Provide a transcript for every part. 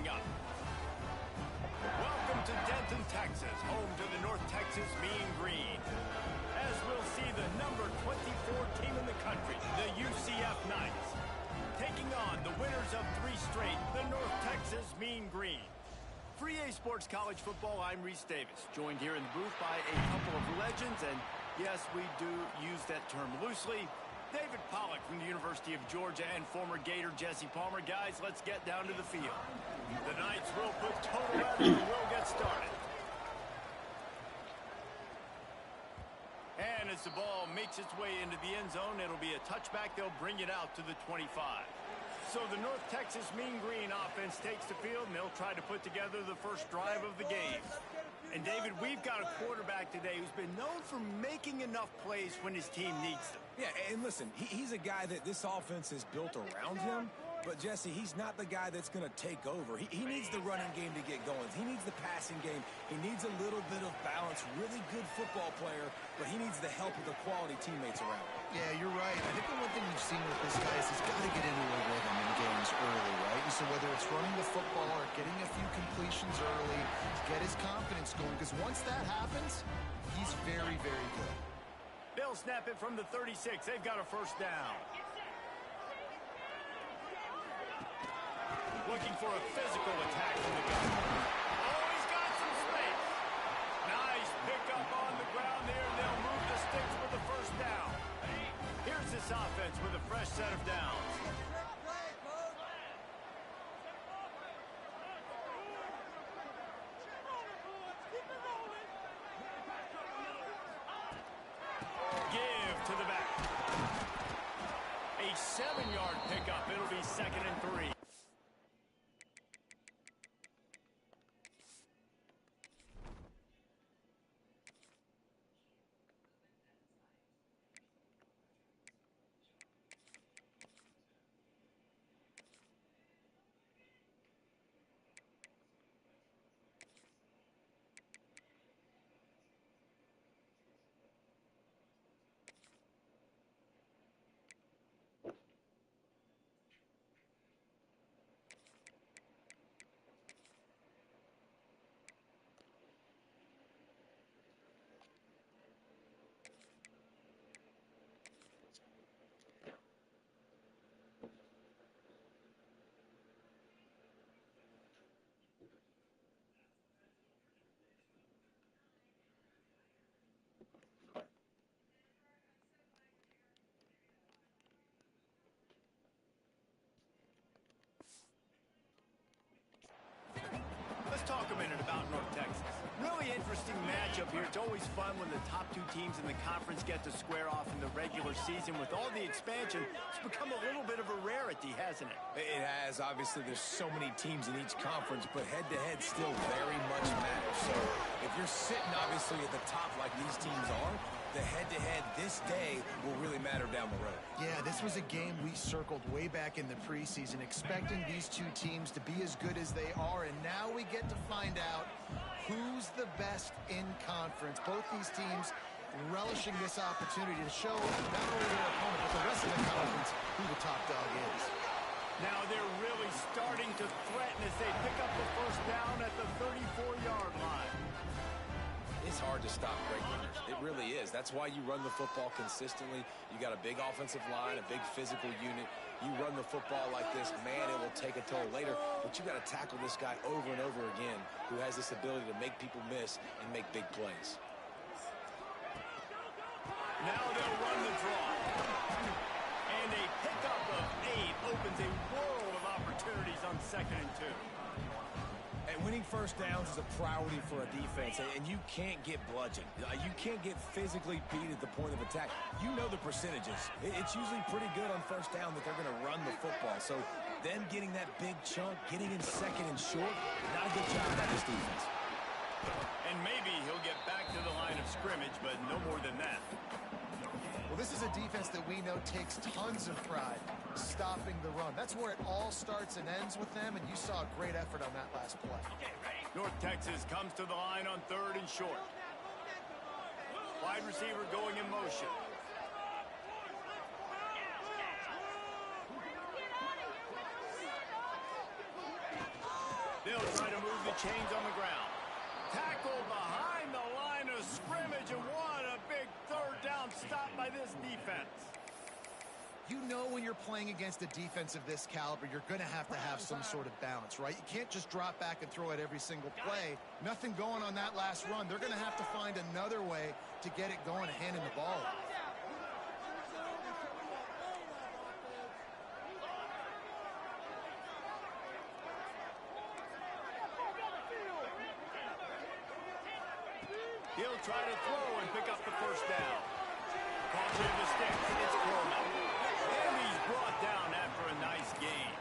coming up. Welcome to Denton, Texas, home to the North Texas Mean Green. As we'll see the number 24 team in the country, the UCF Knights, taking on the winners of 3 straight, the North Texas Mean Green. For EA Sports College Football, I'm Reese Davis, joined here in the booth by a couple of legends, and yes, we do use that term loosely. David Pollack from the University of Georgia and former Gator Jesse Palmer. Guys, let's get down to the field. The Knights will put total effort and will get started. And as the ball makes its way into the end zone, it'll be a touchback. They'll bring it out to the 25. So the North Texas Mean Green offense takes the field, and they'll try to put together the first drive of the game. And, David, we've got a quarterback today who's been known for making enough plays when his team needs them. Yeah, and listen, he's a guy that this offense is built around him. But, Jesse, he's not the guy that's going to take over. He needs the running game to get going. He needs the passing game. He needs a little bit of balance. Really good football player, but he needs the help of the quality teammates around him. Yeah, you're right. I think the one thing we've seen with this guy is he's got to get into a rhythm in games early, right? So whether it's running the football or getting a few completions early, get his confidence going, because once that happens, he's very, very good. They'll snap it from the 36. They've got a first down. Looking for a physical attack from the gun. Oh, he's got some space. Nice pickup on the ground there, and they'll move the sticks for the first down. Here's this offense with a fresh set of downs. Give to the back. A 7-yard pickup. It'll be 2nd and 3. Let's talk a minute about North Texas. Really interesting matchup here. It's always fun when the top 2 teams in the conference get to square off in the regular season. With all the expansion, it's become a little bit of a rarity, hasn't it? It has. Obviously, there's so many teams in each conference, but head-to-head still very much matters. So if you're sitting, obviously, at the top like these teams are, the head-to-head this day will really matter down the road. Yeah, this was a game we circled way back in the preseason, expecting these 2 teams to be as good as they are, and now we get to find out who's the best in conference. Both these teams relishing this opportunity to show not only their opponent, but the rest of the conference who the top dog is. Now they're really starting to threaten as they pick up the first down at the 34-yard line. It's hard to stop great runners. It really is. That's why you run the football consistently. You got a big offensive line, a big physical unit. You run the football like this, man, it will take a toll later. But you got to tackle this guy over and over again who has this ability to make people miss and make big plays. Now they'll run the draw. And a pickup of 8 opens a world of opportunities on 2nd and 2. And winning first downs is a priority for a defense, and you can't get bludgeoned. You can't get physically beat at the point of attack. You know the percentages. It's usually pretty good on first down that they're going to run the football. So them getting that big chunk, getting in 2nd and short, not a good job by this defense. And maybe he'll get back to the line of scrimmage, but no more than that. Well, this is a defense that we know takes tons of pride stopping the run. That's where it all starts and ends with them, and you saw a great effort on that last play. North Texas comes to the line on 3rd and short. Wide receiver going in motion. the chains on the ground. Tackle behind the line of scrimmage, and what a big third down stop by this defense. You know when you're playing against a defense of this caliber, you're going to have some sort of balance, right? You can't just drop back and throw it every single play. Nothing going on that last run. They're going to have to find another way to get it going and handing the ball. He'll try to throw and pick up the first down. Caught in the sticks. It's Corona. And he's brought down after a nice gain.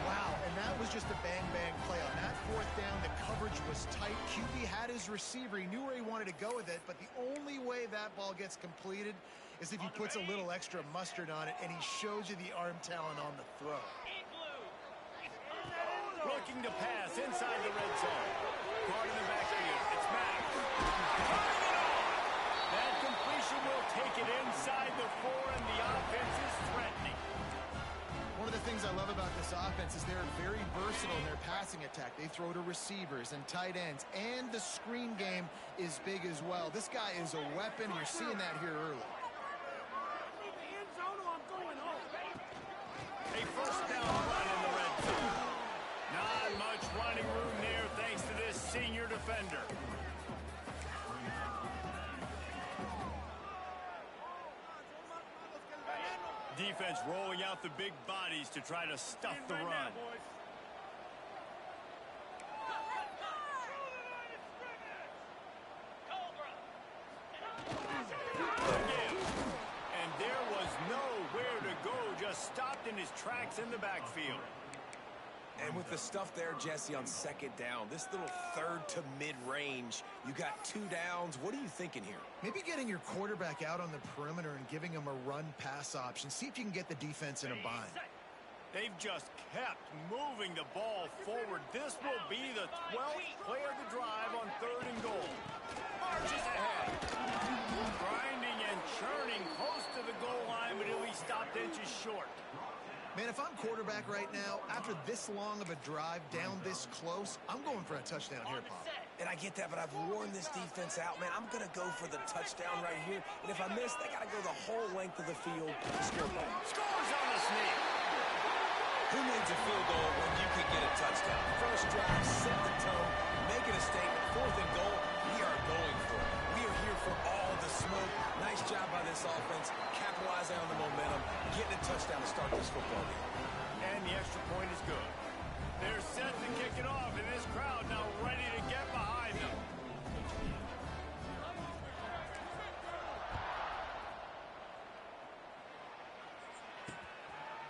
Wow, and that was just a bang-bang play. On that fourth down, the coverage was tight. QB had his receiver. He knew where he wanted to go with it, but the only way that ball gets completed is if he puts a little extra mustard on it, and he shows you the arm talent on the throw. Looking to pass inside the red zone. Caught in the backfield. It's Mack. That completion will take it inside the 4, and the offense is threatening. One of the things I love about this offense is they're very versatile in their passing attack. They throw to receivers and tight ends, and the screen game is big as well. This guy is a weapon. You're seeing that here early. A first down run in the red zone. Not much running room there thanks to this senior defender. Defense rolling out the big bodies to try to stuff the run. Again. And there was nowhere to go, just stopped in his tracks in the backfield. And with the stuff there, Jesse, on second down, this little third to mid-range, you got 2 downs. What are you thinking here? Maybe getting your quarterback out on the perimeter and giving him a run-pass option. See if you can get the defense in a bind. They've just kept moving the ball forward. This will be the 12th play of the drive on 3rd and goal. Marches ahead. Grinding and churning close to the goal line, but he'll be stopped inches short. Man, if I'm quarterback right now, after this long of a drive down this close, I'm going for a touchdown here, Pop. And I get that, but I've worn this defense out, man. I'm going to go for the touchdown right here. And if I miss, they got to go the whole length of the field to score points. Scores on the sneak. Who needs a field goal when you can get a touchdown? First drive, set the tone, making a statement. 4th and goal, we are going for it. We are here for all the smoke. Nice job by this offense, capitalizing on the momentum, getting a touchdown to start this football game. And the extra point is good. They're set to kick it off, and this crowd now ready to get behind them.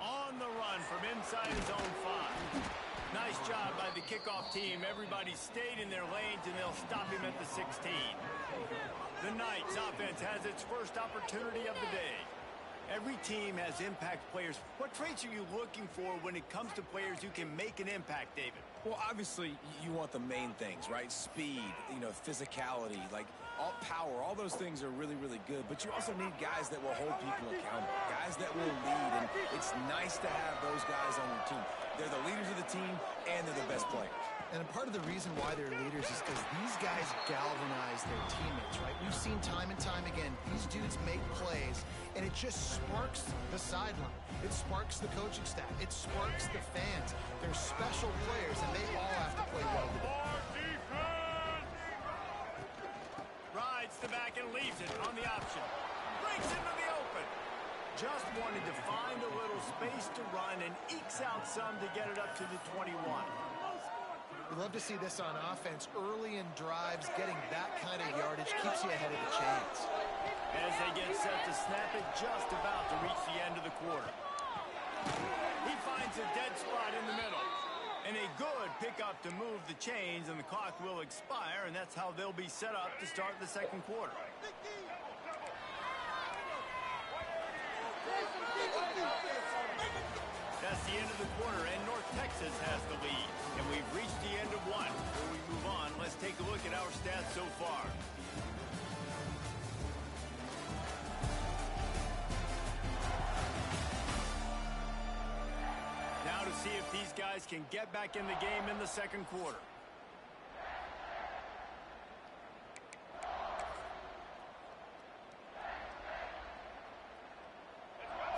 On the run from inside his own 5. Nice job by the kickoff team. Everybody stayed in their lanes, and they'll stop him at the 16. The Knights offense has its first opportunity of the day. Every team has impact players. What traits are you looking for when it comes to players who can make an impact, David? Well, obviously, you want the main things, right? Speed, physicality, like all power. All those things are really, really good. But you also need guys that will hold people accountable, guys that will lead. And it's nice to have those guys on your team. They're the leaders of the team, and they're the best players. And part of the reason why they're leaders is because these guys galvanize their teammates, right? We've seen time and time again, these dudes make plays, and it just sparks the sideline. It sparks the coaching staff. It sparks the fans. They're special players, and they all have to play well today. Rides the back and leaves it on the option. Breaks into the open. Just wanted to find a little space to run and ekes out some to get it up to the 21. We love to see this on offense. Early in drives, getting that kind of yardage keeps you ahead of the chains. As they get set to snap it, just about to reach the end of the quarter. He finds a dead spot in the middle. And a good pickup to move the chains, and the clock will expire, and that's how they'll be set up to start the second quarter. That's the end of the quarter, and North Texas has the lead. And we've reached the end of one. Before we move on, let's take a look at our stats so far. Now to see if these guys can get back in the game in the second quarter.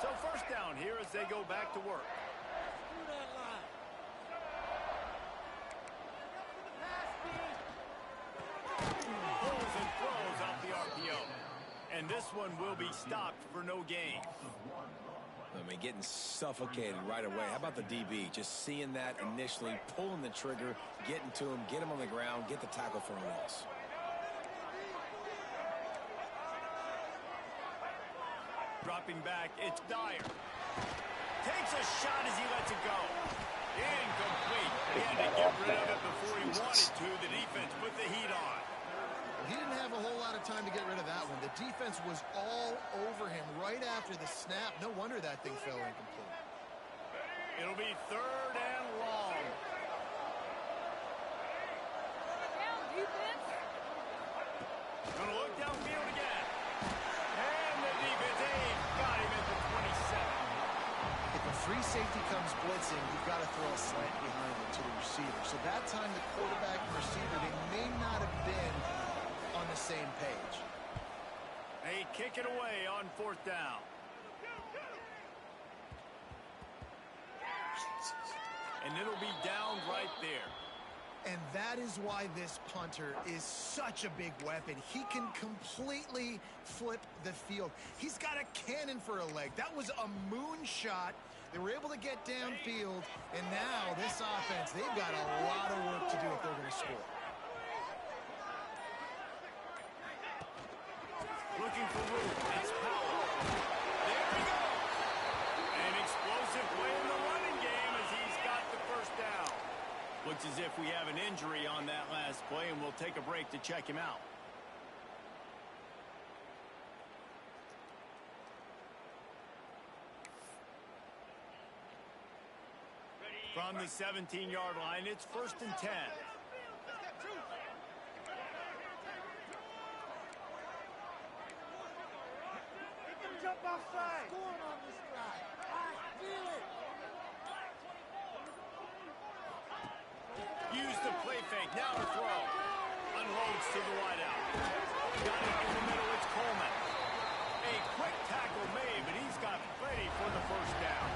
So first down here as they go back to work. Pulls and throws off the RPO. And this one will be stopped for no gain. I mean, getting suffocated right away. How about the DB? Just seeing that initially, pulling the trigger, getting to him, get him on the ground, get the tackle for a loss. Dropping back, it's Dyer. Takes a shot as he lets it go. Incomplete. He had to get rid of it before he wanted to. The defense put the heat on. He didn't have a whole lot of time to get rid of that one. The defense was all over him right after the snap. No wonder that thing fell incomplete. It'll be third and long. Gonna look downfield again. And the defense, got him at the 27. If a free safety comes blitzing, you've got to throw a slant behind it to the receiver. So that time the quarterback and receiver, they may not have been on the same page. They kick it away on fourth down. And it'll be down right there. And that is why this punter is such a big weapon. He can completely flip the field. He's got a cannon for a leg. That was a moonshot. They were able to get downfield. And now this offense, they've got a lot of work to do if they're going to score. Looking for room. It's Powell. There we go. An explosive play in the running game as he's got the first down. Looks as if we have an injury on that last play, and we'll take a break to check him out. From the 17-yard line, it's 1st and 10. Jump offside. Scoring on this drive. I feel it. Use the play fake. Now to throw. Unloads to the wideout. Got it in the middle. It's Coleman. A quick tackle made, but he's got plenty for the first down.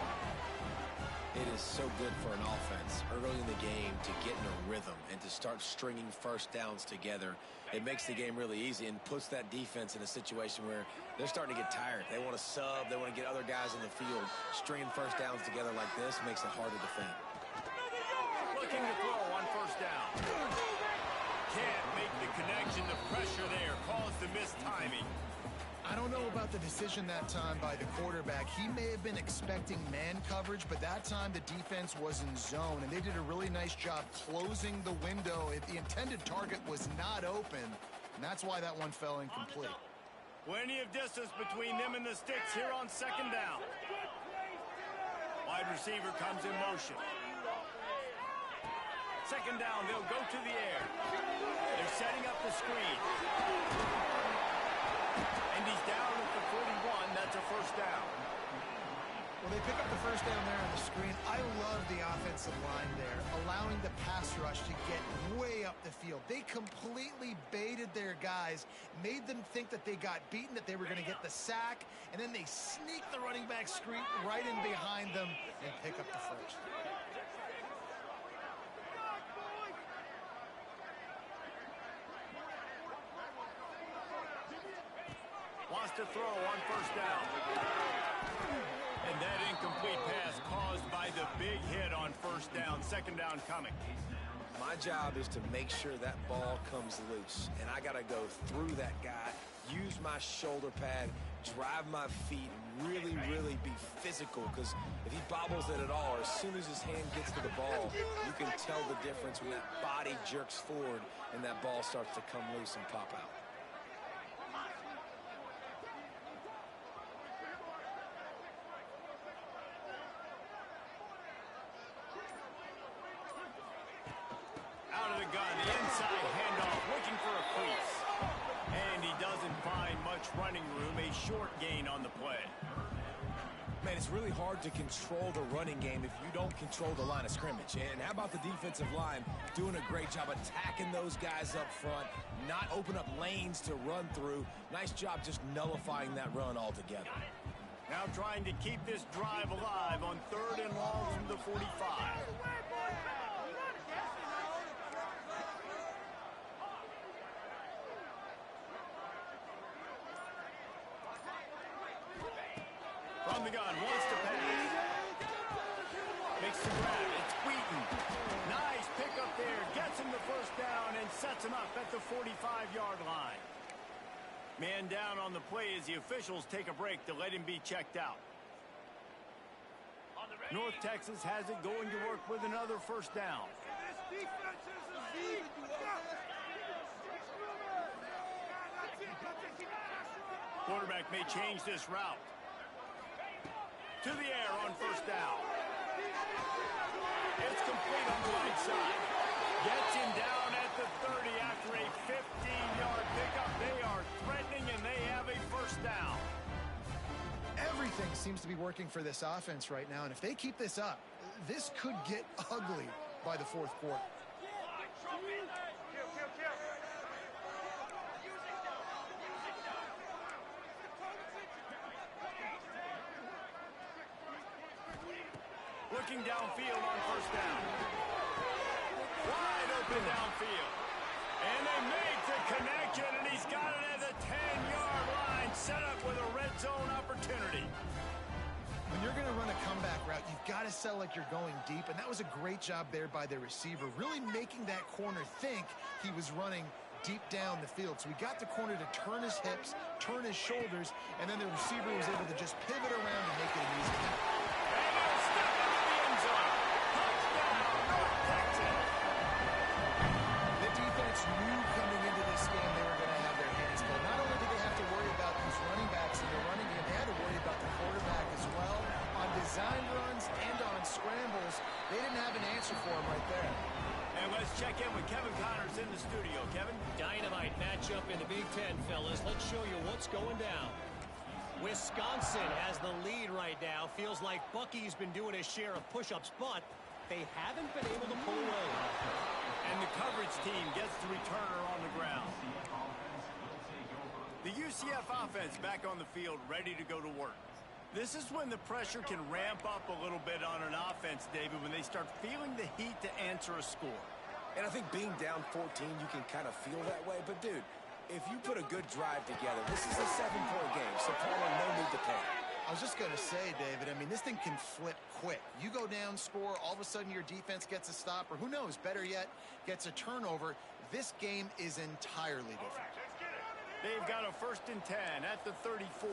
It is so good for an offense early in the game to get in a rhythm and to start stringing first downs together. It makes the game really easy and puts that defense in a situation where they're starting to get tired. They want to sub. They want to get other guys in the field. Stringing first downs together like this makes it hard to defend. Looking to throw on first down. Can't make the connection. The pressure there caused the missed timing. I don't know about the decision that time by the quarterback. He may have been expecting man coverage, but that time the defense was in zone, and they did a really nice job closing the window. The intended target was not open, and that's why that one fell incomplete. Plenty of distance between them and the sticks here on second down. Wide receiver comes in motion. Second down, they'll go to the air. They're setting up the screen. And he's down at the 41. That's a first down. Well, they pick up the first down there on the screen. I love the offensive line there, allowing the pass rush to get way up the field. They completely baited their guys, made them think that they got beaten, that they were going to get the sack, and then they sneak the running back screen right in behind them and pick up the first. Wants to throw on first down. And that incomplete pass caused by the big hit on first down. Second down coming. My job is to make sure that ball comes loose, and I got to go through that guy, use my shoulder pad, drive my feet, really, really be physical, because if he bobbles it at all, or as soon as his hand gets to the ball, you can tell the difference when that body jerks forward and that ball starts to come loose and pop out. Out of the gun, the inside handoff, looking for a crease. And he doesn't find much running room, a short gain on the play. Man, it's really hard to control the running game if you don't control the line of scrimmage. And how about the defensive line doing a great job attacking those guys up front, not open up lanes to run through. Nice job just nullifying that run altogether. Now trying to keep this drive alive on 3rd and long from the 45. From the gun, wants to pass. Makes the grab, it's Wheaton. Nice pickup there, gets him the first down and sets him up at the 45-yard line. Man down on the play as the officials take a break to let him be checked out. North Texas has it going to work with another first down. This defense is elite. Quarterback may change this route. To the air on first down. It's complete on the right side. Gets him down at the 30 after a 15-yard pickup. They are threatening, and they have a first down. Everything seems to be working for this offense right now, and if they keep this up, this could get ugly by the 4th quarter. Looking downfield on first down. Wide open downfield. And they make the connection, and he's got it at the 10-yard line, set up with a red zone opportunity. When you're going to run a comeback route, you've got to sell like you're going deep, and that was a great job there by the receiver, really making that corner think he was running deep down the field. So he got the corner to turn his hips, turn his shoulders, and then the receiver was able to just pivot around and make it an easy catch. The defense knew coming into this game they were going to have their hands full. Not only did they have to worry about these running backs in the running game, they had to worry about the quarterback as well. On design runs and on scrambles, they didn't have an answer for him right there. And let's check in with Kevin Connors in the studio. Kevin? Dynamite matchup in the Big Ten, fellas. Let's show you what's going down. Wisconsin has the lead right now. Feels like Bucky's been doing his share of push-ups, but they haven't been able to pull away. And the coverage team gets the returner on the ground. The UCF offense back on the field, ready to go to work. This is when the pressure can ramp up a little bit on an offense, David, when they start feeling the heat to answer a score. And I think being down 14, you can kind of feel that way. But, dude, if you put a good drive together, this is a 7-point game, so probably no need to panic. I was just going to say, David, I mean, this thing can flip quick. You go down, score, all of a sudden your defense gets a stop, or who knows, better yet, gets a turnover. This game is entirely different. They've got a 1st and 10 at the 34.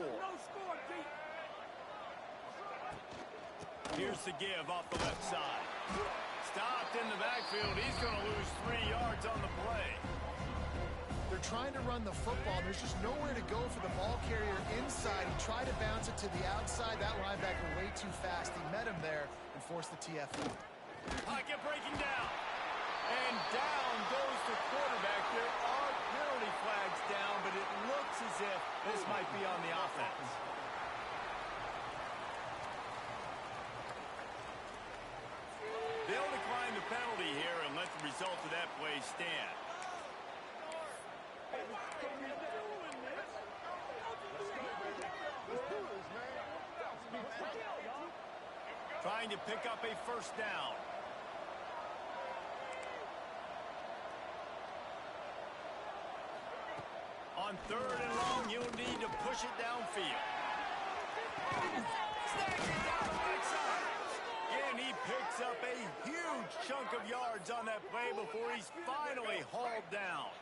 Here's the give off the left side. Stopped in the backfield. He's going to lose 3 yards on the play. They're trying to run the football. There's just nowhere to go for the ball carrier inside. He tried to bounce it to the outside. That linebacker way too fast. He met him there and forced the TFL. Pocket breaking down. And down goes the quarterback. There are penalty flags down, but it looks as if this might be on the offense. They'll decline the penalty here and let the result of that play stand. Trying to pick up a first down. On 3rd and long, you'll need to push it downfield. And he picks up a huge chunk of yards on that play before he's finally hauled down.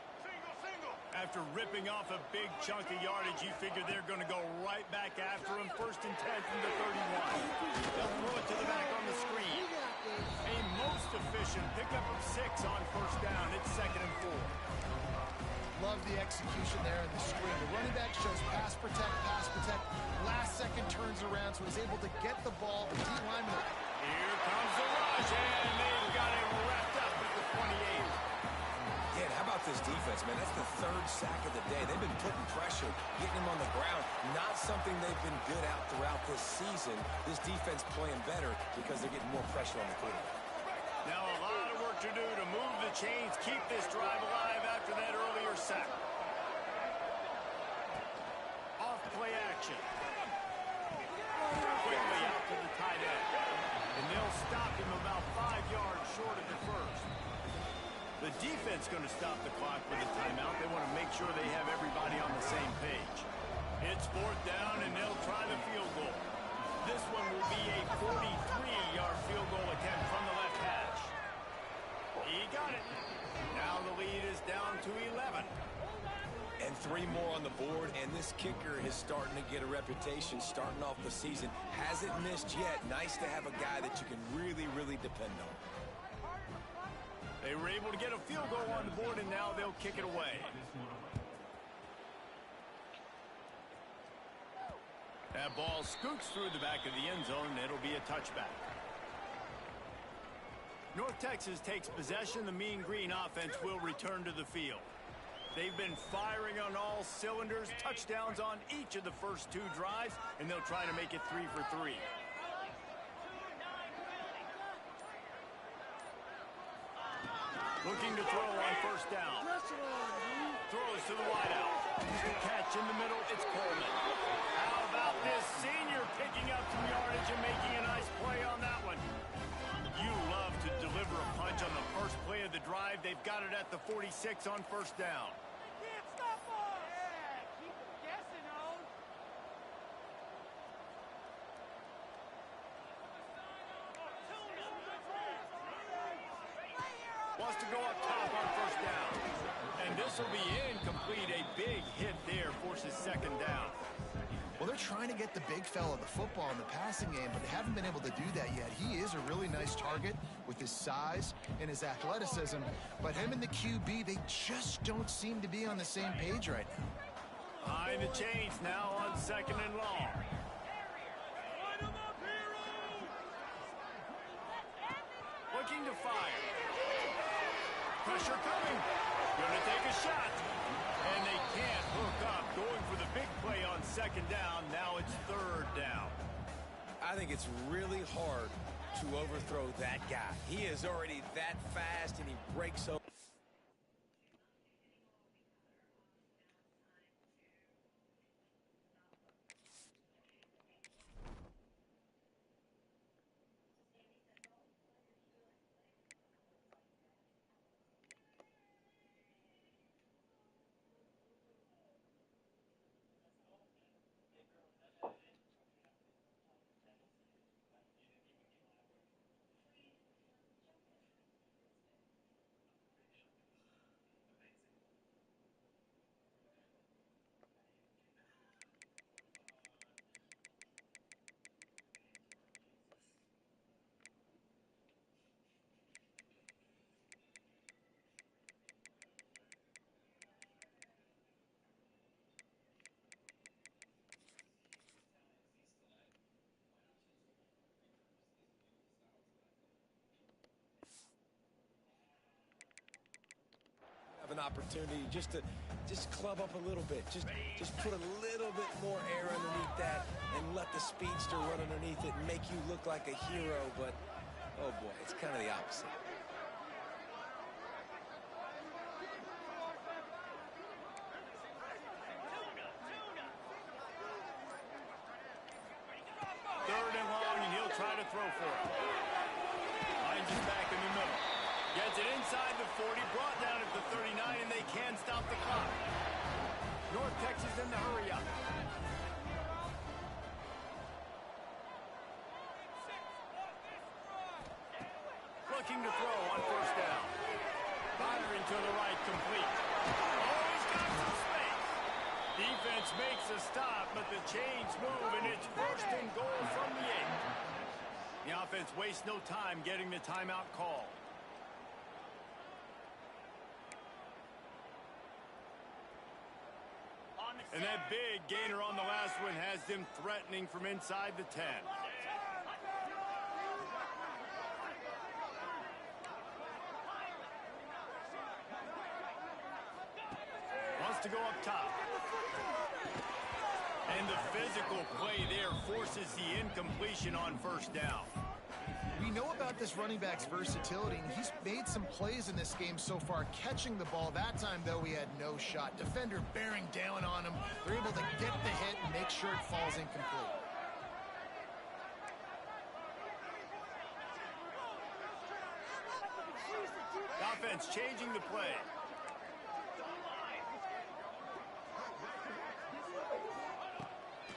After ripping off a big chunk of yardage, you figure they're going to go right back after him. 1st and 10 from the 31. They'll throw it to the back on the screen. A most efficient pickup of 6 on first down. It's 2nd and 4. Love the execution there in the screen. The running back shows pass protect, pass protect. Last second turns around, so he's able to get the ball. The D lineman. Here comes the rush, and they've got him wrapped up at the 28. Yeah, how about this defense? defense, man. That's the third sack of the day. They've been putting pressure, getting him on the ground. Not something they've been good at throughout this season. This defense playing better because they're getting more pressure on the quarterback. Now a lot of work to do to move the chains, keep this drive alive after that earlier sack. Off play action. Quickly out to the tight end. And they'll stop him about 5 yards short of the first. The defense going to stop the clock with a timeout. They want to make sure they have everybody on the same page. It's 4th down, and they'll try the field goal. This one will be a 43-yard field goal attempt from the left hash. He got it. Now the lead is down to 11. And 3 more on the board, and this kicker is starting to get a reputation starting off the season. Hasn't missed yet. Nice to have a guy that you can really, really depend on. They were able to get a field goal on the board, and now they'll kick it away. That ball scoots through the back of the end zone, and it'll be a touchback. North Texas takes possession. The Mean Green offense will return to the field. They've been firing on all cylinders, touchdowns on each of the first 2 drives, and they'll try to make it 3 for 3. Looking to throw on 1st down. Throws to the wideout. Catch in the middle, it's Coleman. How about this senior picking up some yardage and making a nice play on that one? You love to deliver a punch on the first play of the drive. They've got it at the 46 on 1st down. Can't stop us! Yeah, keep them guessing, on. Wants to go up top on 1st down. And this will be incomplete. A big hit there forces 2nd down. Well, they're trying to get the big fella the football in the passing game, but they haven't been able to do that yet. He is a really nice target with his size and his athleticism, but him and the QB, they just don't seem to be on the same page right now. Behind the chains now on 2nd and long. Looking to fire. Pressure coming. Gonna take a shot. And they can't hook up. Going for the big play on 2nd down. Now it's 3rd down. I think it's really hard to overthrow that guy. He is already that fast, and he breaks over. An opportunity just to club up a little bit, just put a little bit more air underneath that and let the speedster run underneath it and make you look like a hero, but oh boy, it's kind of the opposite. Third and long, and he'll try to throw for it. Finds his back in the middle. Gets it inside the 40, brought down at the 39, and they can stop the clock. North Texas in the hurry up. Looking to throw on 1st down. Firing to the right, complete. Oh, he's got some space. Defense makes a stop, but the chains move, and it's 1st and goal from the 8. The offense wastes no time getting the timeout call. And that big gainer on the last one has them threatening from inside the 10. to go up top. And the physical play there forces the incompletion on first down. We know about this running back's versatility, and he's made some plays in this game so far, catching the ball. That time, though, he had no shot. Defender bearing down on him. They're able to get the hit and make sure it falls incomplete. Offense changing the play.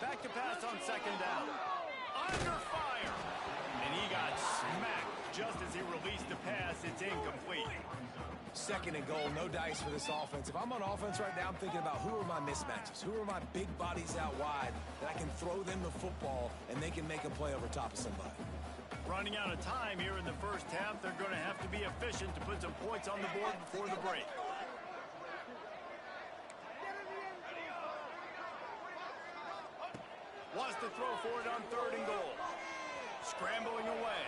Back to pass on second down. Under fire. And he got smacked just as he released the pass. It's incomplete. Second and goal, no dice for this offense. If I'm on offense right now, I'm thinking about who are my mismatches? Who are my big bodies out wide that I can throw them the football and they can make a play over top of somebody? Running out of time here in the first half, they're going to have to be efficient to put some points on the board before the break. Wants to throw for it on third and goal. Scrambling away.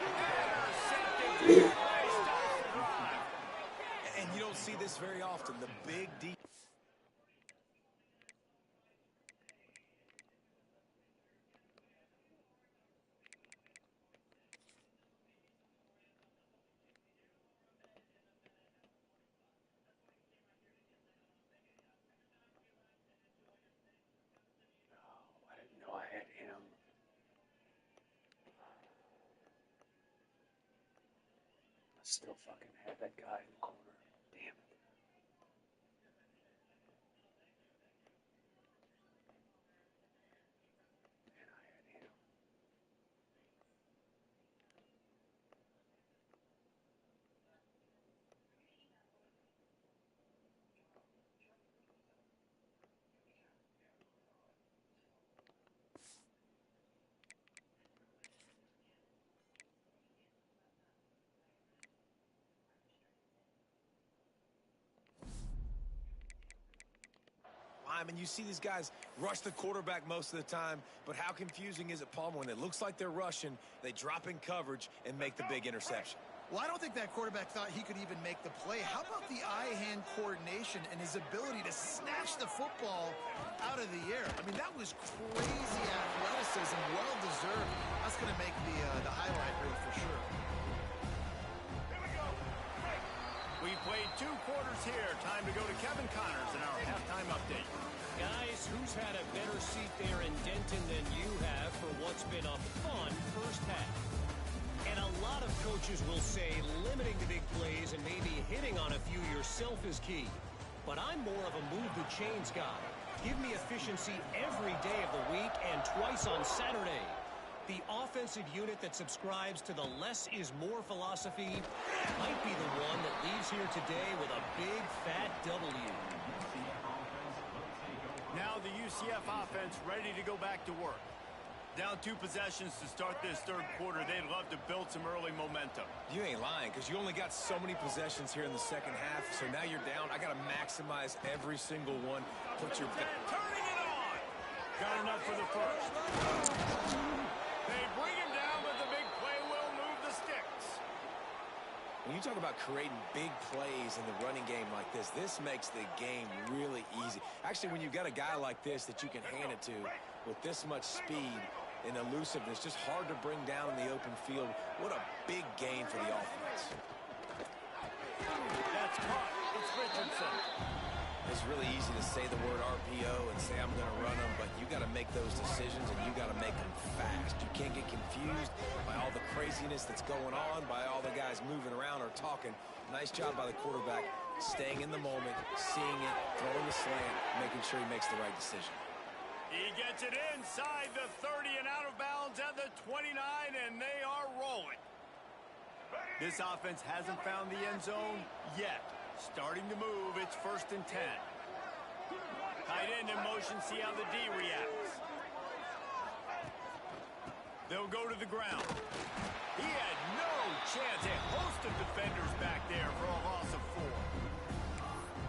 Intercepted. Stops the drive. And you don't see this very often. The big deep. Still fucking had that guy in the corner. Damn it. And I had him. I mean, you see these guys rush the quarterback most of the time, but how confusing is it, Palmer, when it looks like they're rushing, they drop in coverage and make the big interception? Well, I don't think that quarterback thought he could even make the play. How about the eye-hand coordination and his ability to snatch the football out of the air? I mean, that was crazy athleticism, well-deserved. That's going to make the highlight reel for sure. We played 2 quarters here. Time to go to Kevin Connors in our halftime update. Guys, who's had a better seat there in Denton than you have for what's been a fun first half? And a lot of coaches will say limiting the big plays and maybe hitting on a few yourself is key. But I'm more of a move the chains guy. Give me efficiency every day of the week and twice on Saturday. The offensive unit that subscribes to the less is more philosophy might be the one that leaves here today with a big fat W. Now the UCF offense ready to go back to work. Down 2 possessions to start this third quarter. They'd love to build some early momentum. You ain't lying, because you only got so many possessions here in the second half, so now you're down. I got to maximize every single one. Put your... Turning it on! Got enough for the first. They bring him down, but the big play will move the sticks. When you talk about creating big plays in the running game like this makes the game really easy. Actually, when you've got a guy like this that you can hand it to with this much speed and elusiveness, just hard to bring down in the open field. What a big gain for the offense. That's caught. It's Richardson. It's really easy to say the word RPO and say I'm going to run them, but you got to make those decisions and you got to make them fast. You can't get confused by all the craziness that's going on, by all the guys moving around or talking. Nice job by the quarterback, staying in the moment, seeing it, throwing the slant, making sure he makes the right decision. He gets it inside the 30 and out of bounds at the 29, and they are rolling. This offense hasn't found the end zone yet. Starting to move, it's 1st and 10. Tight end in motion, see how the D reacts. They'll go to the ground. He had no chance. A host of defenders back there for a loss of 4.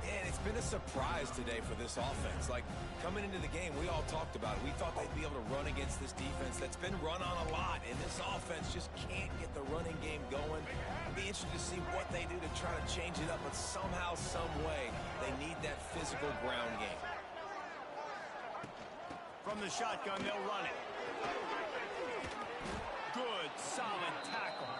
And it's been a surprise today for this offense. Like, coming into the game, we all talked about it. We thought they'd be able to run against this defense that's been run on a lot, and this offense just can't get the running game going. I'd be interested to see what they do to try to change it up, but somehow, some way, they need that physical ground game. From the shotgun, they'll run it. Good, solid tackle.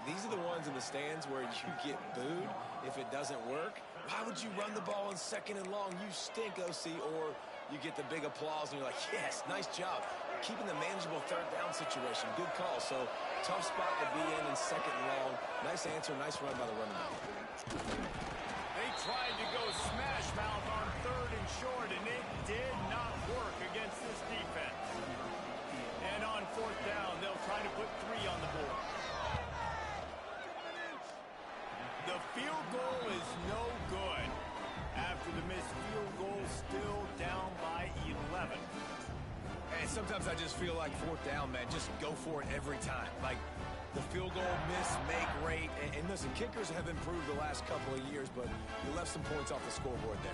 These are the ones in the stands where you get booed if it doesn't work. Why would you run the ball on 2nd and long? You stink, OC. Or you get the big applause and you're like, yes, nice job. Keeping the manageable 3rd down situation. Good call. So tough spot to be in 2nd and long. Nice answer, nice run by the running back. They tried to go smash mouth on 3rd and short, and it did not work against this defense. And on 4th down, they'll try to put 3 on the board. The field goal is no good. After the missed field goal, still down by 11. And sometimes I just feel like 4th down, man, just go for it every time. Like, the field goal, miss, make, rate. And listen, kickers have improved the last couple of years, but you left some points off the scoreboard there.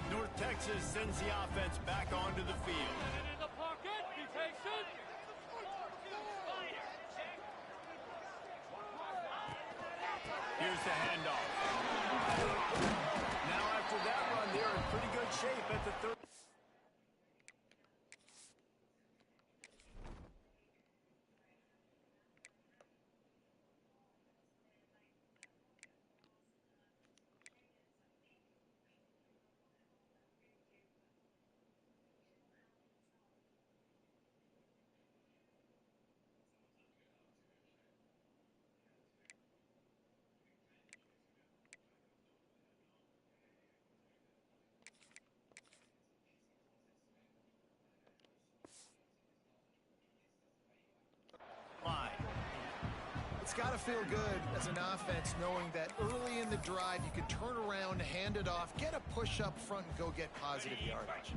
North Texas sends the offense back onto the field. In the pocket, be patient. Here's the handoff. Now after that run, they're in pretty good shape at the 3rd. It's got to feel good as an offense knowing that early in the drive you can turn around, hand it off, get a push up front, and go get positive yardage.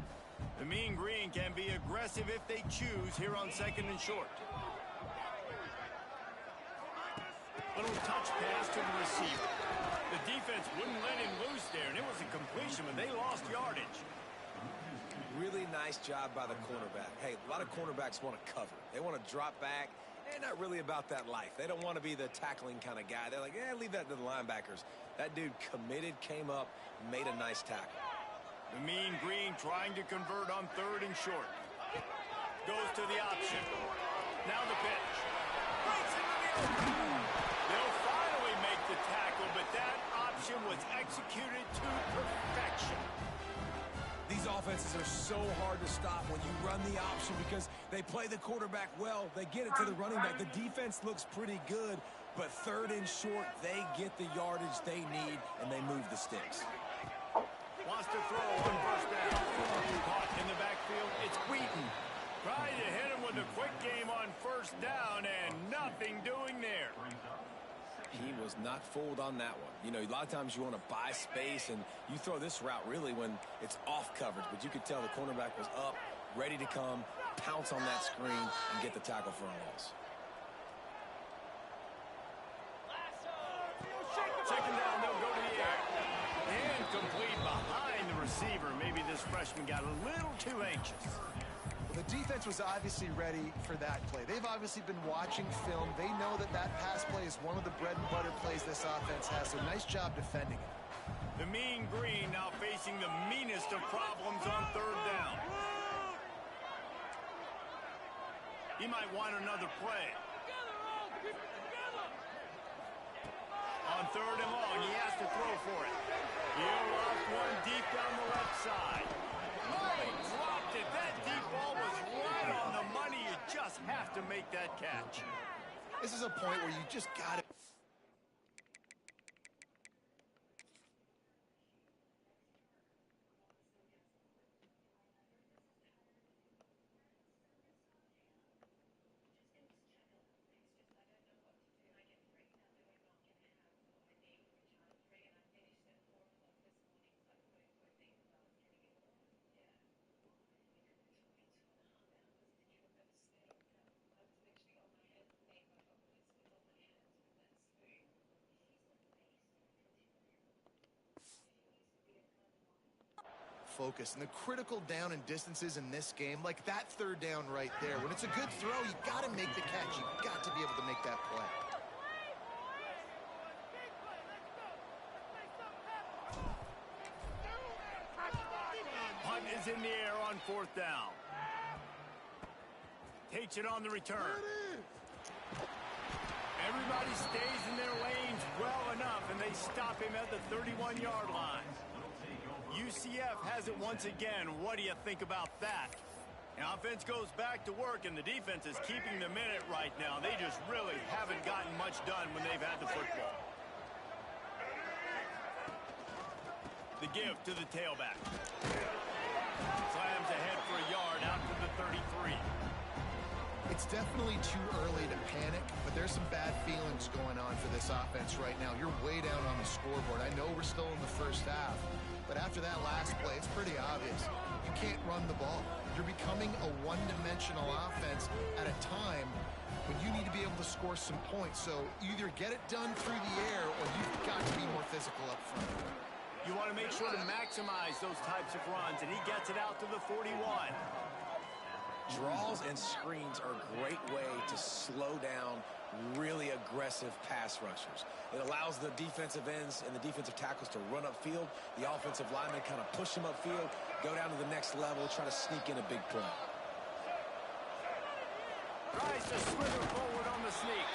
The Mean Green can be aggressive if they choose here on 2nd and short. Little touch pass to the receiver. The defense wouldn't let him loose there, and it was a completion, but they lost yardage. Really nice job by the cornerback. Hey, a lot of cornerbacks want to cover. They want to drop back. They're not really about that life. They don't want to be the tackling kind of guy. They're like, leave that to the linebackers. That dude committed, came up, made a nice tackle. The Mean Green trying to convert on 3rd and short. Goes to the option. Now the pitch. Breaks into the open. They'll finally make the tackle, but that option was executed to perfection. These offenses are so hard to stop when you run the option because they play the quarterback well. They get it to the running back. The defense looks pretty good, but 3rd and short, they get the yardage they need, and they move the sticks. Wants to throw on 1st down. Caught in the backfield. It's Wheaton. Trying to hit him with a quick game on 1st down, and nothing doing there. He was not fooled on that one. You know, a lot of times you want to buy space, and you throw this route really when it's off coverage. But you could tell the cornerback was up, ready to come, pounce on that screen, and get the tackle for a loss. 2nd down, they'll go to the air. And complete behind the receiver. Maybe this freshman got a little too anxious. Well, the defense was obviously ready for that play. They've obviously been watching film. They know that that pass play is one of the bread and butter plays this offense has, so nice job defending it. The Mean Green now facing the meanest of problems on 3rd down. He might want another play. On 3rd and long, he has to throw for it. He'll loft one deep down the left side. Oh, he dropped it. That deep ball was right on the money. You just have to make that catch. This is a point where you just got to focus. And the critical down and distances in this game, like that third down right there, when it's a good throw, you got to make the catch. You got to be able to make that play. Punt is in the air on 4th down. Takes it on the return. Everybody stays in their lanes well enough, and they stop him at the 31-yard line. UCF has it once again. What do you think about that? The offense goes back to work, and the defense is keeping them in it right now. They just really haven't gotten much done when they've had the football. The give to the tailback. Slams ahead for a yard out to the 33. It's definitely too early to panic, but there's some bad feelings going on for this offense right now. You're way down on the scoreboard. I know we're still in the first half, but after that last play, it's pretty obvious. You can't run the ball. You're becoming a one-dimensional offense at a time when you need to be able to score some points. So either get it done through the air or you've got to be more physical up front. You want to make sure to maximize those types of runs, and he gets it out to the 41. Draws and screens are a great way to slow down really aggressive pass rushers. It allows the defensive ends and the defensive tackles to run upfield. The offensive linemen kind of push them upfield, go down to the next level, try to sneak in a big play. Tries to slither forward on the sneak.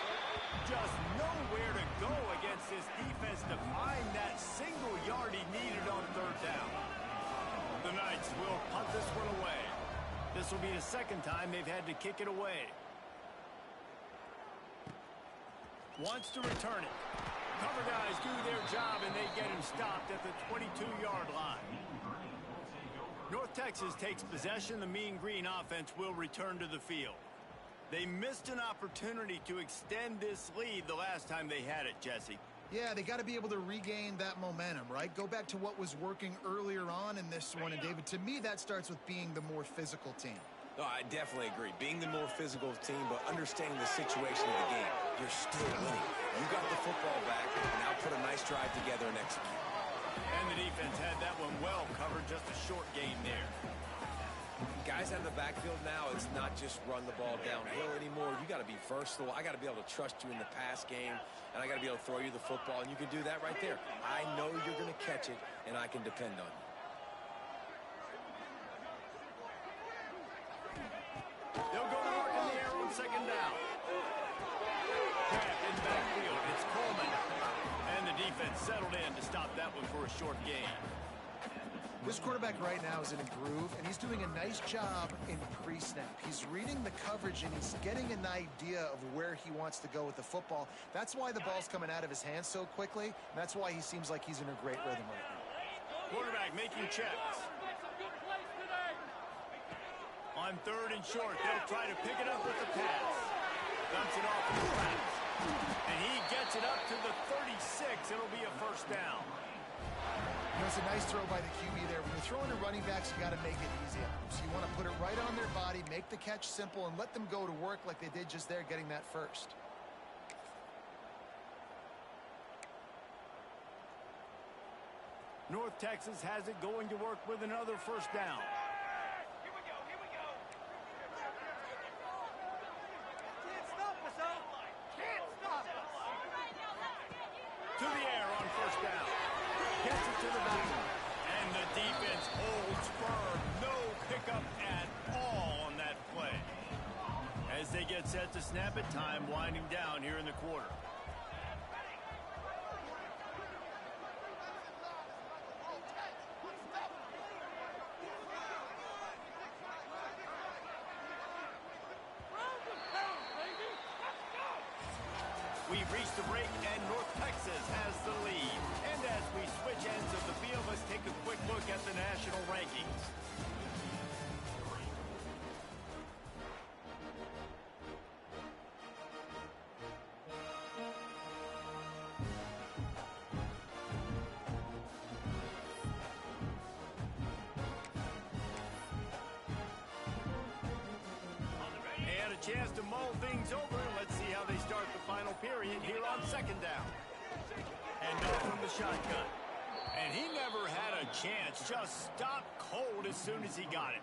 Just nowhere to go against this defense to find that single yard he needed on 3rd down. The Knights will punt this one away. This will be the second time they've had to kick it away. Wants to return it. Cover guys do their job, and they get him stopped at the 22-yard line. North Texas takes possession. The Mean Green offense will return to the field. They missed an opportunity to extend this lead the last time they had it, Jesse. Yeah, they got to be able to regain that momentum, right? Go back to what was working earlier on in this one. And, David, to me, that starts with being the more physical team. No, I definitely agree. Being the more physical team, but understanding the situation of the game. You're still winning. You got the football back, and now put a nice drive together and execute. And the defense had that one well covered, just a short gain there. Guys out of the backfield now, it's not just run the ball downhill anymore. You got to be versatile. I got to be able to trust you in the pass game, and I got to be able to throw you the football, and you can do that right there. I know you're going to catch it, and I can depend on you. They'll go to work in the air on 2nd down. Trapped in the backfield. It's Coleman. And the defense settled in to stop that one for a short gain. This quarterback right now is in a groove, and he's doing a nice job in pre-snap. He's reading the coverage, and he's getting an idea of where he wants to go with the football. That's why the ball's coming out of his hands so quickly, and that's why he seems like he's in a great rhythm right now. Quarterback making checks. On 3rd and short, they'll try to pick it up with the pass. Dumps it off in the flats. And he gets it up to the 36. It'll be a 1st down. You know, it's a nice throw by the QB there. When you're throwing to running backs, you got to make it easy on them. So you want to put it right on their body, make the catch simple, and let them go to work like they did just there, getting that first. North Texas has it going to work with another 1st down. Here we go. Can't stop us, Can't stop us. To the air on 1st down. Gets it to the back. And the defense holds firm. No pickup at all on that play. As they get set to snap it, time winding down here in the quarter. We've reached the break, and North Texas has the lead. And as we switch ends of the field, let's take a quick look at the national rankings. They had a chance to mull things over. Let's see how they start the final period here on 2nd down. And off from the shotgun. And he never had a chance. Just stopped cold as soon as he got it.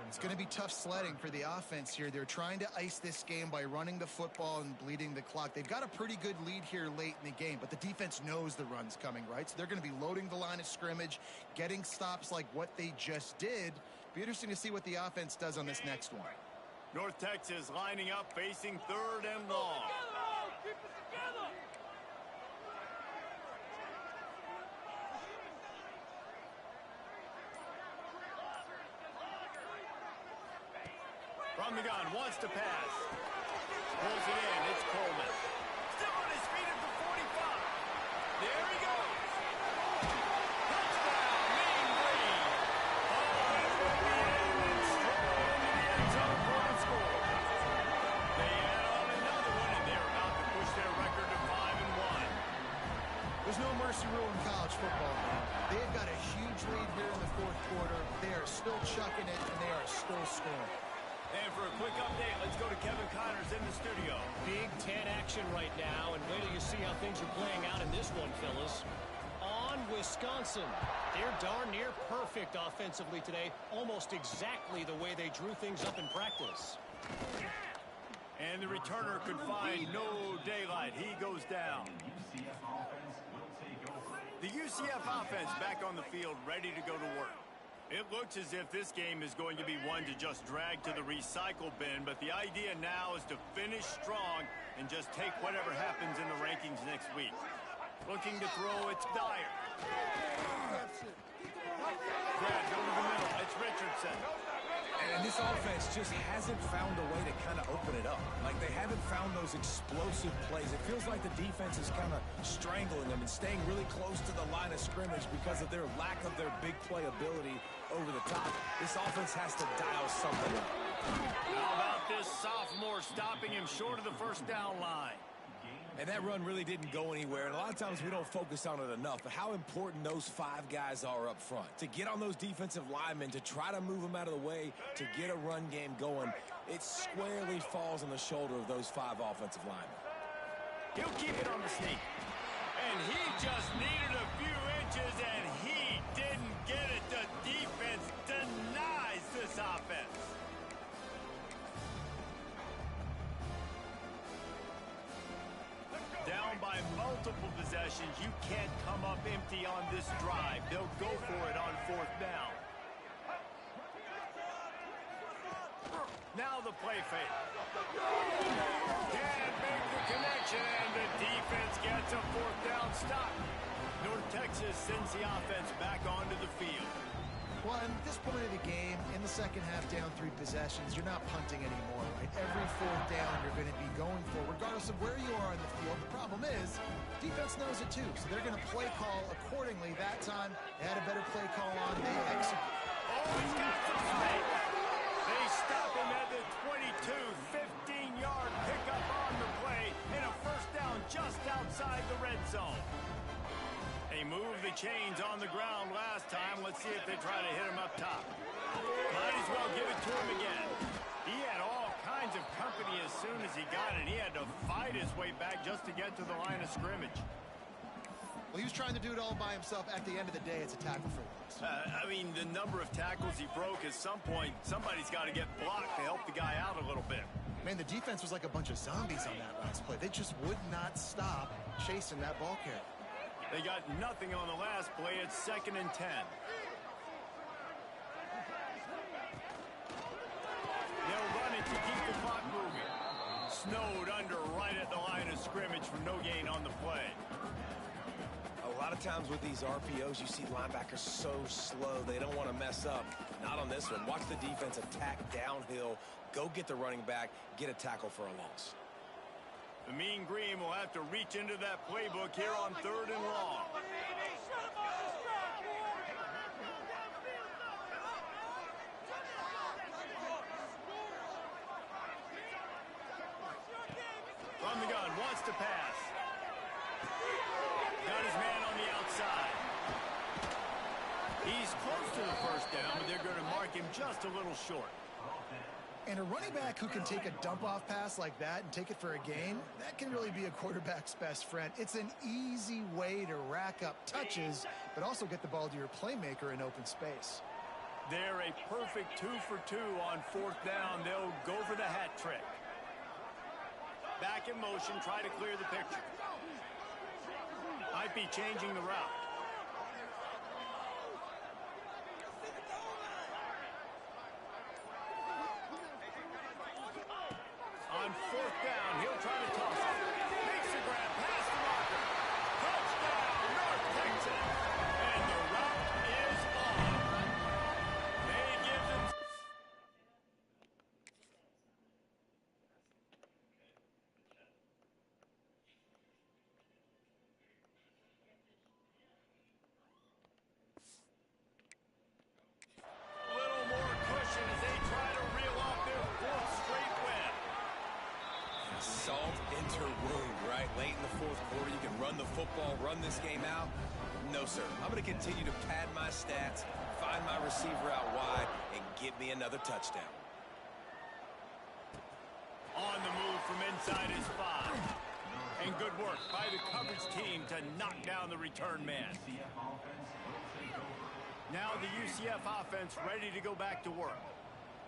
It's going to be tough sledding for the offense here. They're trying to ice this game by running the football and bleeding the clock. They've got a pretty good lead here late in the game, but the defense knows the run's coming, right? So they're going to be loading the line of scrimmage, getting stops like what they just did. Be interesting to see what the offense does on this next one. North Texas lining up, facing 3rd and long. Keep it together. From the gun, wants to pass. Pulls it in, it's Coleman. Still on his feet at the 45. There he goes. Touchdown, Mean Green. Oh, it will be in and straight into the end zone for the score. They add on another one, and they're about to push their record to 5-1. There's no mercy rule in college football, man. They've got a huge lead here in the 4th quarter. They are still chucking it, and they are still scoring. And for a quick update, let's go to Kevin Connors in the studio. Big Ten action right now, and wait till you see how things are playing out in this one, fellas. On Wisconsin. They're darn near perfect offensively today, almost exactly the way they drew things up in practice. And the returner could find no daylight. He goes down. The UCF offense back on the field, ready to go to work. It looks as if this game is going to be one to just drag to the recycle bin, but the idea now is to finish strong and just take whatever happens in the rankings next week. Looking to throw, it's Dyer. Brad, go to the middle. It's Richardson. And this offense just hasn't found a way to kind of open it up. Like, they haven't found those explosive plays. It feels like the defense is kind of strangling them and staying really close to the line of scrimmage because of their lack of their big play ability over the top. This offense has to dial something up. How about this sophomore stopping him short of the 1st down line? And that run really didn't go anywhere, and a lot of times we don't focus on it enough, but how important those 5 guys are up front. To get on those defensive linemen, to try to move them out of the way, to get a run game going, it squarely falls on the shoulder of those 5 offensive linemen. He'll keep it on the sneak. And he just needed a few inches, and he didn't get it. The defense denies this offense. Down by multiple possessions, you can't come up empty on this drive. They'll go for it on 4th down. Now the play fake. Can't make the connection, and the defense gets a 4th down stop. North Texas sends the offense back onto the field. Well, at this point of the game, in the second half, down 3 possessions, you're not punting anymore, right? Every 4th down you're going to be going for, regardless of where you are in the field. The problem is, defense knows it too, so they're going to play call accordingly. That time, they had a better play call on. They execute. Oh, he's got some space. They stop him at the 22, 15-yard pickup on the play, and a 1st down just outside the red zone. They moved the chains on the ground last time. Let's see if they try to hit him up top. Might as well give it to him again. He had all kinds of company as soon as he got it. He had to fight his way back just to get to the line of scrimmage. Well, he was trying to do it all by himself. At the end of the day, it's a tackle for loss. I mean, the number of tackles he broke, at some point, somebody's got to get blocked to help the guy out a little bit. Man, the defense was like a bunch of zombies on that last play. They just would not stop chasing that ball carrier. They got nothing on the last play. It's 2nd and 10. They'll run it to keep the clock moving. Snowed under right at the line of scrimmage for no gain on the play. A lot of times with these RPOs, you see linebackers so slow, they don't want to mess up. Not on this one. Watch the defense attack downhill, go get the running back, get a tackle for a loss. The Mean Green will have to reach into that playbook here on 3rd and long. From the gun, wants to pass. Got his man on the outside. He's close to the 1st down, but they're going to mark him just a little short. And a running back who can take a dump-off pass like that and take it for a gain, that can really be a quarterback's best friend. It's an easy way to rack up touches, but also get the ball to your playmaker in open space. They're a perfect 2 for 2 on 4th down. They'll go for the hat trick. Back in motion, try to clear the picture. Might be changing the route. On 4th down, he'll try to toss it. Makes the grab, past the marker. Touchdown, North Texas. And the route is on. They give them... A little more cushion as they try to reel off their 4th straight win. Salt into wound, right? Late in the 4th quarter, you can run the football, run this game out. No, sir. I'm going to continue to pad my stats, find my receiver out wide, and get me another touchdown. On the move from inside his 5. And good work by the coverage team to knock down the return man. Now the UCF offense ready to go back to work.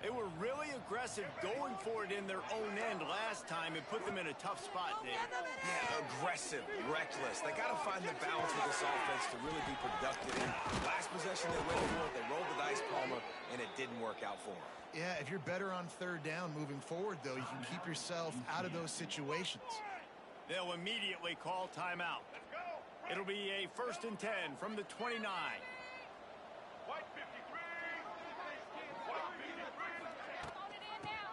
They were really aggressive going for it in their own end last time and put them in a tough spot, David. Yeah, aggressive, reckless. They got to find the balance with this offense to really be productive. Last possession they went for it, they rolled the dice, Palmer, and it didn't work out for them. Yeah, if you're better on 3rd down moving forward, though, you can keep yourself out of those situations. They'll immediately call timeout. It'll be a 1st and 10 from the 29.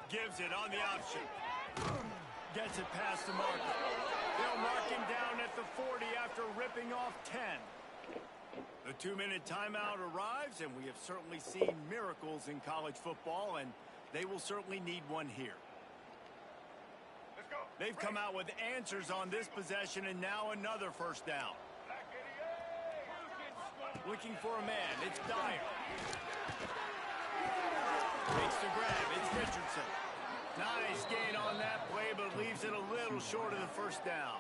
Gives it on the option. Gets it past the marker. They'll mark him down at the 40 after ripping off 10. The 2-minute timeout arrives, and we have certainly seen miracles in college football, and they will certainly need one here. They've come out with answers on this possession, and now another 1st down. Looking for a man. It's Dyer. Makes the grab. It's Richardson. Nice gain on that play, but leaves it a little short of the 1st down.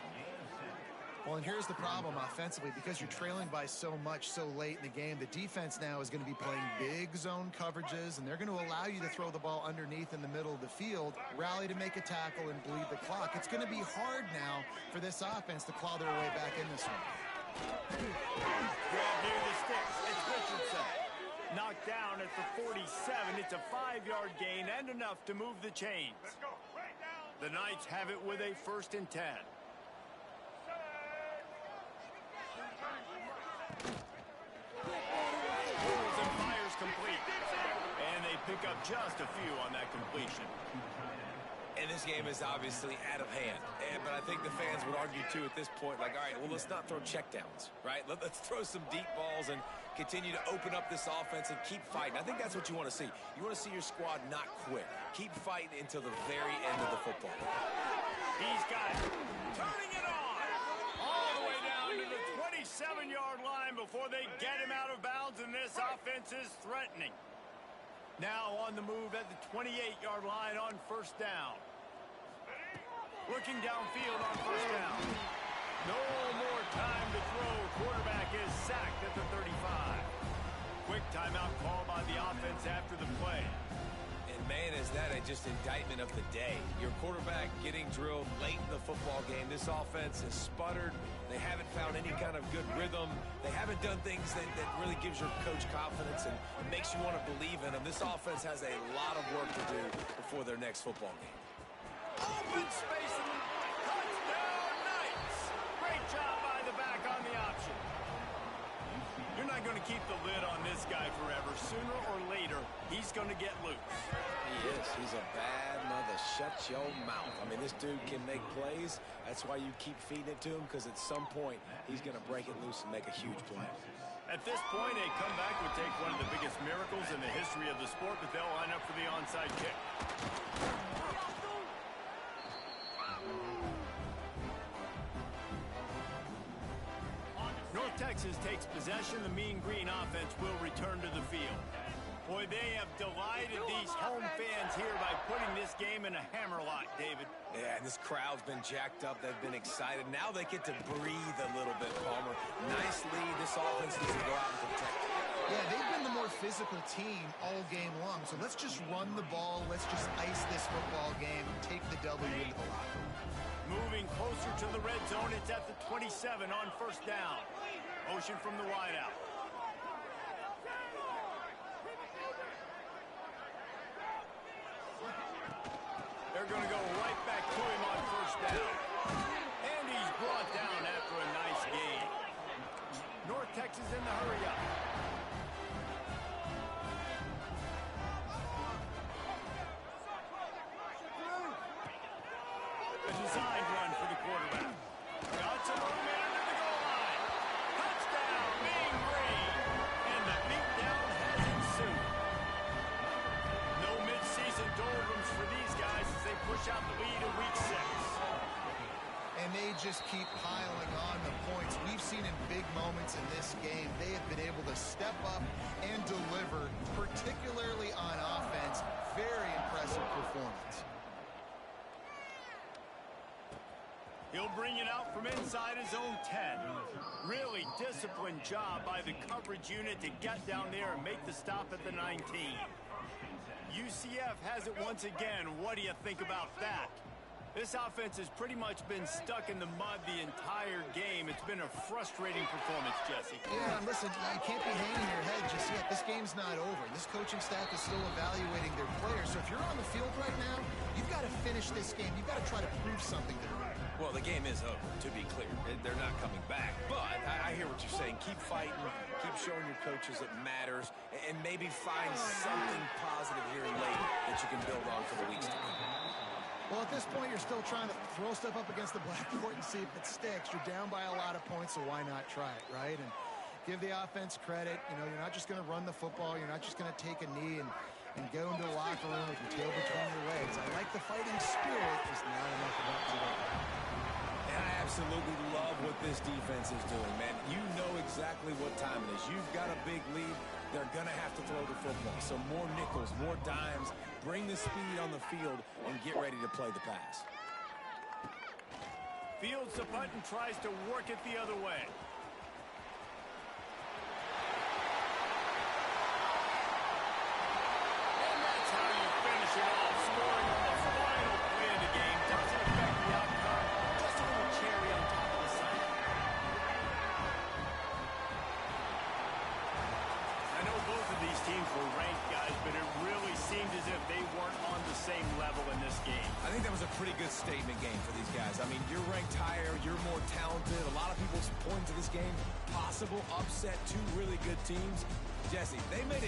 Well, and here's the problem offensively. Because you're trailing by so much so late in the game, the defense now is going to be playing big zone coverages, and they're going to allow you to throw the ball underneath in the middle of the field, rally to make a tackle, and bleed the clock. It's going to be hard now for this offense to claw their way back in this one. Grab near the sticks. It's Richardson. Knocked down at the 47. It's a 5-yard gain and enough to move the chains. The Knights have it with a 1st and 10. Pulls and fires complete. And they pick up just a few on that completion. And this game is obviously out of hand. But I think the fans would argue, too, at this point, like, all right, well, let's not throw checkdowns, right? Let's throw some deep balls and continue to open up this offense and keep fighting. I think that's what you want to see. You want to see your squad not quit. Keep fighting until the very end of the football. He's got it. Turning it on. All the way down to the 27-yard line before they get him out of bounds, and this offense is threatening. Now on the move at the 28-yard line on 1st down. Looking downfield on 1st down. No more time to throw. Quarterback is sacked at the 35. Quick timeout call by the offense after the play. And, man, is that just indictment of the day. Your quarterback getting drilled late in the football game. This offense has sputtered. They haven't found any kind of good rhythm. They haven't done things that really gives your coach confidence and makes you want to believe in them. This offense has a lot of work to do before their next football game. Open space in the touchdown Knights. Great job by the back on the option. You're not going to keep the lid on this guy forever. Sooner or later, he's going to get loose. He is. He's a bad mother. Shut your mouth. I mean, this dude can make plays. That's why you keep feeding it to him, because at some point, he's going to break it loose and make a huge play. At this point, a comeback would take one of the biggest miracles in the history of the sport, but they'll line up for the onside kick. North Texas takes possession. The Mean Green offense will return to the field. Boy, they have delighted these home fans here by putting this game in a hammerlock, David. Yeah, and this crowd's been jacked up. They've been excited. Now they get to breathe a little bit, Palmer. Nice lead. This offense needs to go out and protect it. Yeah, they've been the more physical team all game long. So let's just run the ball. Let's just ice this football game and take the W into the locker room. Moving closer to the red zone. It's at the 27 on first down. Motion from the wideout. They're going to go right back to him on first down. And he's brought down after a nice gain. North Texas in the hurry up. A design run for the quarterback. Got some room into the goal line. Touchdown, Mean Green. And the beatdown has ensued. No mid-season doldrums for these guys as they push out the lead in week 6. And they just keep piling on the points. We've seen in big moments in this game, they have been able to step up and deliver, particularly on offense. Very impressive performance. He'll bring it out from inside his own 10. Really disciplined job by the coverage unit to get down there and make the stop at the 19. UCF has it once again. What do you think about that? This offense has pretty much been stuck in the mud the entire game. It's been a frustrating performance, Jesse. Yeah, and listen, you can't be hanging your head just yet. This game's not over. This coaching staff is still evaluating their players. So if you're on the field right now, you've got to finish this game. You've got to try to prove something to them. Well, the game is over, to be clear. They're not coming back. But I hear what you're saying. Keep fighting. Keep showing your coaches it matters. And maybe find something positive here late that you can build on for the weeks to come. Well, at this point, you're still trying to throw stuff up against the blackboard and see if it sticks. You're down by a lot of points, so why not try it, right? And give the offense credit. You know, you're not just going to run the football. You're not just going to take a knee and go into the locker room with your tail between your legs. I like the fighting spirit. Just not enough of that today. And I absolutely love what this defense is doing, man. You know exactly what time it is. You've got a big lead. They're going to have to throw the football. So more nickels, more dimes. Bring the speed on the field and get ready to play the pass. Fields the punt and tries to work it the other way. And that's how you finish it off. Scoring on the final play of the game doesn't affect the outcome. Just a little cherry on top of the sundae. I know both of these teams were ranked, guys, but it really seemed as if they weren't on the same level in this game. I think that was a pretty good statement game for these guys. I mean, you're ranked higher, you're more talented. A lot of people point to this game, possible upset, two really good teams. Jesse, they made it